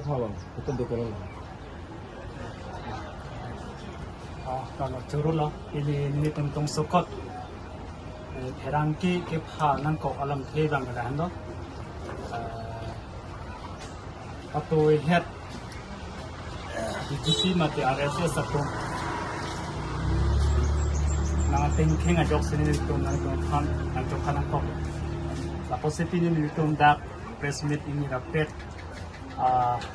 Tolong, itu dokumen. Kalau curul lo, ini tentang sokot. Herangki kepa nangko alam tebang kedahan lo. Atau head BGC mati RSS satu. Nang thinking ajok sini itu nang kan ajok kanang kok. Tapos ini itu dak press meet ini dapat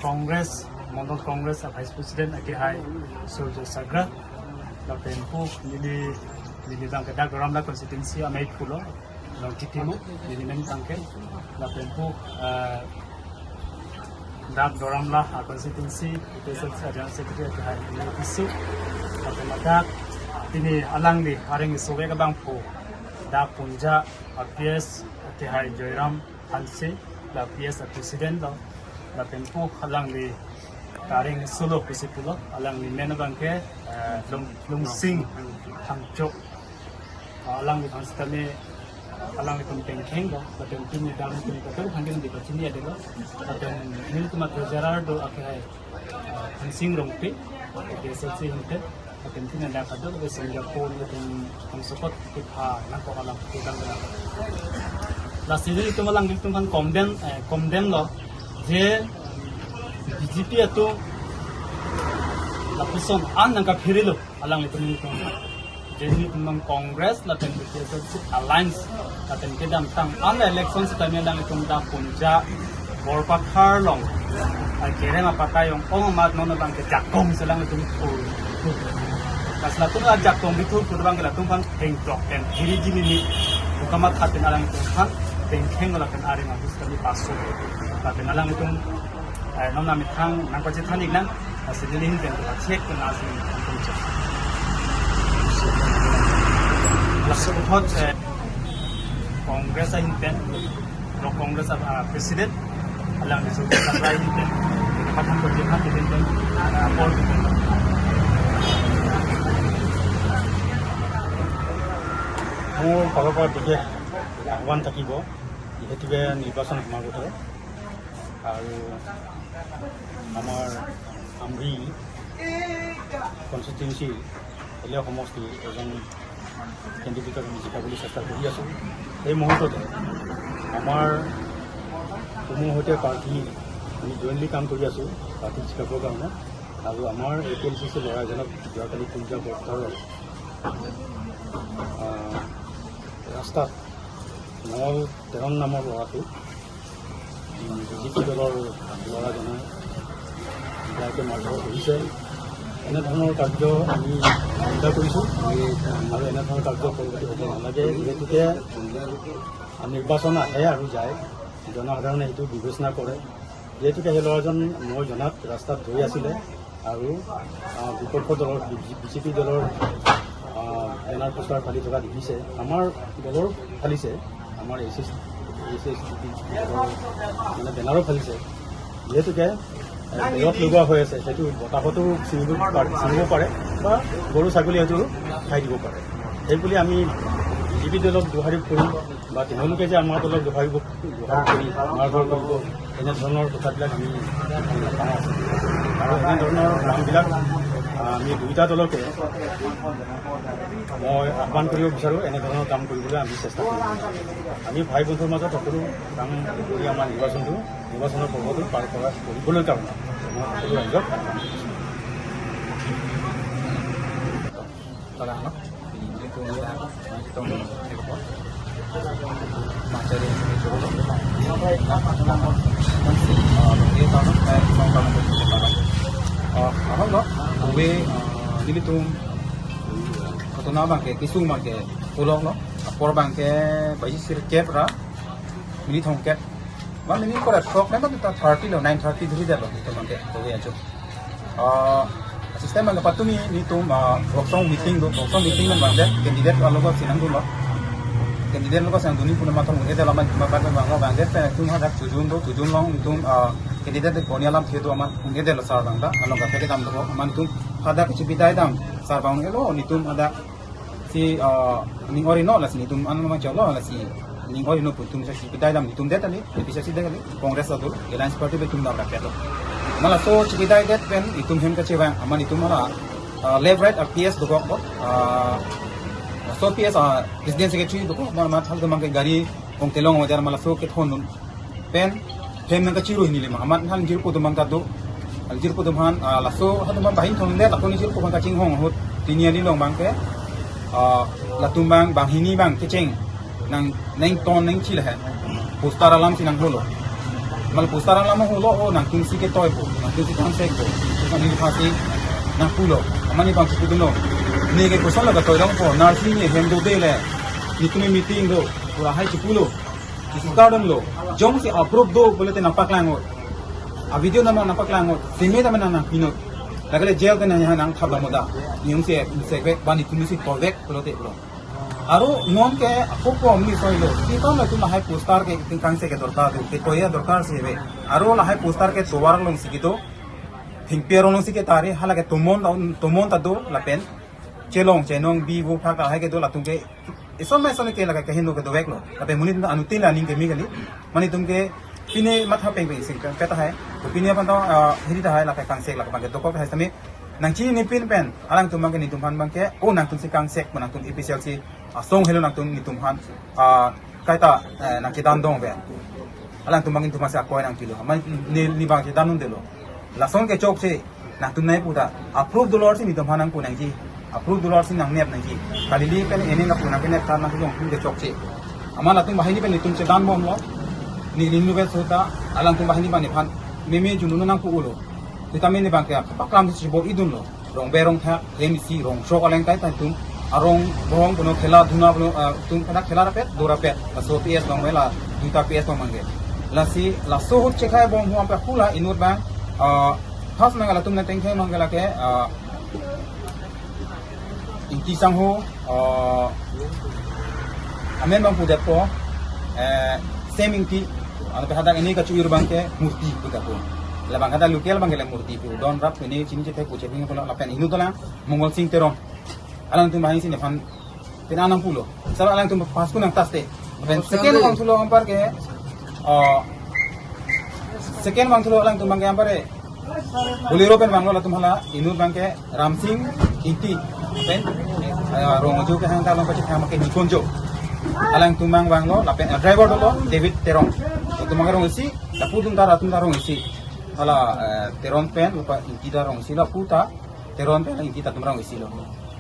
Congress, Mondol Congress Vice President ake hai Surjo Sagra. Dapat tempo ini bang kedak dalam la konstitusi amai pulo, dalam kitimu ini mentangke. Dapat tempo dak dalam la konstitusi itu saja sekretari ake hai ini isu. Dapat madak ini alang di hari ini sobe ke bangpo dak punja APS ake hai Joyram Hanse, dak APS Presiden lo. La tempo alang di karing solo pisipulo alang di mena bangke lung sing hangcok alang di hanstame alang di tengkeng lo la tempo ni dalam ni kato hangin di bacini ada lo dan ini cuma Gerardo akhirnya hansing rompi ke selsi hinte la tempo ni ada kato ke Singapore ni teng support kita nako alang kita la sini itu malang itu kan komden lo je BJP itu lapisan nangka phirilo alang itu nih jadi tentang Kongres laten BJP alliance laten kedam tang election setamanya dang itu dang punja borpa karlong akhirnya apa tayong mat nono bang ke jakong selang itu pas latung jakong itu kurang ke latung kan hengtok dan hiri jini bukamat hatin alang itu kan heng laten ari mabus kami pasuk laten alang itu nona mitang nang pasti tanik nang asilin dan cek ke nasi untuk cek. Laksudot Kongres hinten, pro Kongres Presiden, alang disebut Sakrai hinten, kapag berjihad hinten, apol hinten. মোৰ ফালৰ পৰা বিশেষ আহ্বান থাকিব যিহেতুকে নিৰ্বাচন সমাগত আৰু আমাৰ আমৰি কনষ্টিটুৱেঞ্চি এলিয়া সমষ্টি এজন কেণ্ডিডেটক আমি জিকাবলৈ চেষ্টা কৰি আছোঁ এই মুহূৰ্ততে আমাৰ সমূহ সৈতে প্ৰাৰ্থী আমি জইণ্টলি কাম কৰি আছোঁ প্ৰাৰ্থীক জিকাবৰ কাৰণে আৰু আমাৰ APLCC ল'ৰা এজনক যোৱাকালি পূজা বৰ্তাৰৰ ৰাস্তাত 13 নামৰ ল'ৰাটো BJP দলৰ ল'ৰাজনে যাকে মাৰধৰ কৰিছে এনেধৰণৰ কাৰ্য আমি নিন্দা কৰিছোঁ আৰু এনেধৰণৰ কাৰ্য পৰৱৰ্তী হ'ব নালাগে যিহেতুকে নিৰ্বাচন আহে আৰু যায় জনসাধাৰণে সেইটো বিবেচনা কৰে যিহেতুকে সেই ল'ৰাজন মই জনাত ৰাস্তাত গৈ আছিলে আৰু বিপক্ষ দলৰ BJP দলৰ বেনাৰ পোষ্টাৰ ফালি থকা দেখিছে আমাৰ দলৰ ফালিছে আমাৰ মানে বেনাৰো ফালিছে যিহেতুকে বেৰত লগোৱা হৈ আছে সেইটো বতাহতো ছিঙিব পাৰে বা গৰু ছাগলী হয়তো খাই দিব পাৰে সেইবুলি আমি BJP দলক দোহাৰি কৰিম বা তেওঁলোকে যে আমাৰ দলক দোহাৰি কৰি মাৰধৰ কৰিব এনেধৰণৰ কথাবিলাক আমি নাপাওঁ আৰু এনেধৰণৰ কামবিলাক আমি দুয়োটা দলকে মই আহ্বান কৰিব বিচাৰোঁ এনেধৰণৰ কাম কৰিবলৈ আমি চেষ্টা কৰিম আমি ভাই বন্ধুৰ মাজত সকলো কাম কৰি আমাৰ নিৰ্বাচনৰ পৰ্বটো পাৰ কৰিবলৈ কাৰণে মই সকলো ৰাইজক dilitung katuna bangke kisung bangke pulang no apor bangke bayi sirket ra mini thongket ba mini kora shop na ta 30 lo 9:30 dhuri jalo to bangke to ya jo sistem bangke patumi ni tum boksong meeting man bangke candidate aloga sinang lo candidate lo sang duni puna matong nge dalam ma bangga bangke tum hadak tujun long tum candidate ko nialam thedo aman nge delo sar bangda aloga theke dam lo aman tum ada kecipidai dam sar bang elo nitum ada si ning ori no la si nitum anu ma chalo la si ning ori no putum sa kecipidai dam nitum de tali bisa si de kali kongres atur alliance party betum da braketo malah so cikidai det pen itum hem ka cewang aman itum malah left right PS dukok bot so PS president secretary dukok malah hal demang ke gari ong telong wajar malah so ke thon pen hem nang ka ciru ini lima aman hal jir ko demang ka do al jir ko demang la so hal demang bahin thon le la ko ni jir ko bang ka ching hong hot tinia ni long bang ke la tumbang bang hini bang ke cheng nang ton nang chile hai poster alam sinang holo mal poster alam holo o nang tung si ke toy po nang tung si kan sek po kan ni phasi nang pulo amani bang si duno ni ke kosol la toy dong po narsi ni hem do de le ni tumi meeting do pura hai chipulo isi garden lo jong si approve do bole te napak lang a video nama napak lang sime ta mana nang pinot lagale jail te nang nang thab moda niung se vek bani tumi si to vek bole te bro aro non ke apopo amni soilo kita na tuma hai poster ke tingkang se ke dorkar do ke toya dorkar se be aro la hai poster ke towar long sikito hingpero long sike tare hala ke tomon ta do la pen chelong chenong bi wo pha ka hai ke do la tung ke eso me so ke la ke hin do ke do vek lo la pe munit anu tin la ning ke mi gali mani tum ke pine matha peng pe sing ka ta hai to pine pan to hiri ta hai la ke kang se la ka ke do ko hai sami nang chi ni pin pen alang tum mang ke ni tum han bang ke o nang tum si kang sek manang tum official si song hello nang tum ni tum han kai ta nang ki dan dong be alang tum mang tum sa ko nang kilo man ni bang ki danun de lo la song ke chok se nang tum nai puta approve dollar si ni tum han nang ko nang ji approve dollar si nang nep nang ji kali li pen ene na puna pen ta nang jong ke chok se ama la tum bahini pen ni tum se dan bom lo ni linu be sota alang tum bahini ban ni phan meme jununu nang pu ulo vitamin ni bang ke pakam si bo idun lo rong berong tha MC rong shok aleng kai tai tum arong borong puno khela dhuna puno tum kada khela rapet dora pet so PS dong mela duta PS dong mangge la si la so hut chekhai bong huam pe hula inut bang khas mangala tum na teng khai mangala ke inti sang ho amen bang pudet po seming ti ana pe hadang ini ka chuir bang ke murti puta po la bang ada lukel bang ke murti pu don rap ini chin che ko cheping ko la pen inu tola mongol sing terong alang tum bahini sini fan pinanang pulo sala alang tum pas kunang taste ben second bang tulo ampar ke second bang tulo alang tum bang ke ampare bolero pen bang lo tum hala inu bang ke ramsing inti pen rongojo ke hang ta long pachi khama ke nikonjo alang tum bang lo la pen driver lo David Terong tum bang rong isi la putum ta rong isi hala Terong pen lupa inti da rong isi la puta Terong pen inti ta tum rong isi lo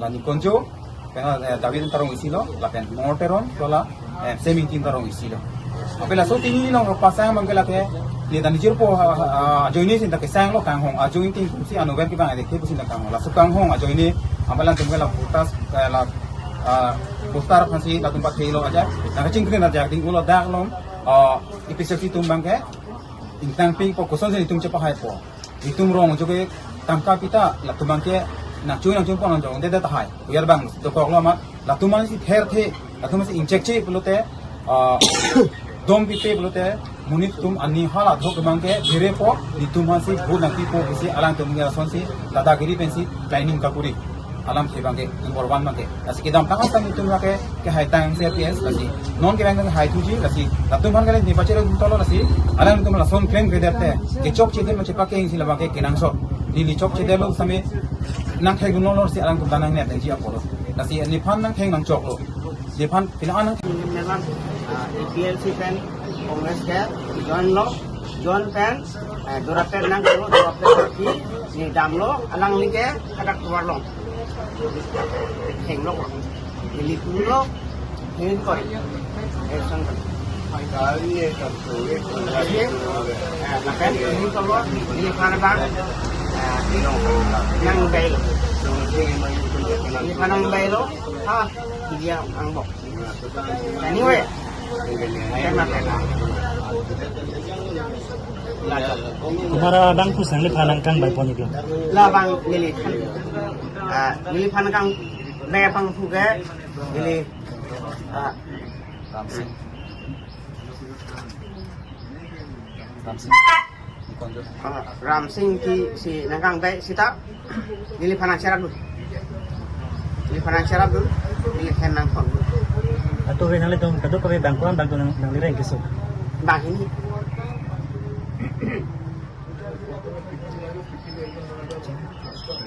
la ni konjo pena David tarong isilo la pen morteron tola seming tin tarong isilo apela so tini long pasang mangela ke ni dan jir po joini sin ta ke sang lo kang hong a join tin si anu ber ki bang de ke pusin ta kang la su kang hong a joini amalan tumela putas la postar phansi la tumpa khelo aja na ka chingkre na ja ding ulo dak long episode tum bang ke intang ping po koson sin tum chepa hai po itum rong jo ke tamka pita la tumang ke na chuy pon jong de ta hai yar bang to kok lo ma la tu man si ther the la tu man si inject che pulote dom pi pe pulote munit tum ani hala dhok bang ke dire po ni tu man si bu nang pi po si alang tum ngira son si dada giri pen si lining ka puri alam se bang ke number 1 bang ke asi ke dam ta kan tum ma ke hai tang se ps asi non ke bang hai tu ji asi la tu man ke ni pachero to lo asi alang tum la son claim ke dete ke chok che de ma che pa ke si la bang ke kinang so ni chok che de lo same nang khai gun lor si alang kum danang net ji apolo nasi ni phan nang khai nang chok lo ni phan pina anang memang PLC pen Congress ke John pen dora pen nang ko dora pen ki ni dam lo alang ni ke kadak tuar lo heng lo ni tu lo ni ko sang hai kali ye kam tu ye la pen ni ko lo ni phana ba nang bay lo ni panang bay lo ha dia ang bok anyway तुम्हारा bang ku sang le phanang kang bai poni klang la bang nili panang kang le bang fu ge nili Ram Singh ki si nangkang bay sita nili panang syarat dulu nili hen nang kon atau we nale dong kado pakai bangkuan bang nang lireng kesuk bang ini aja.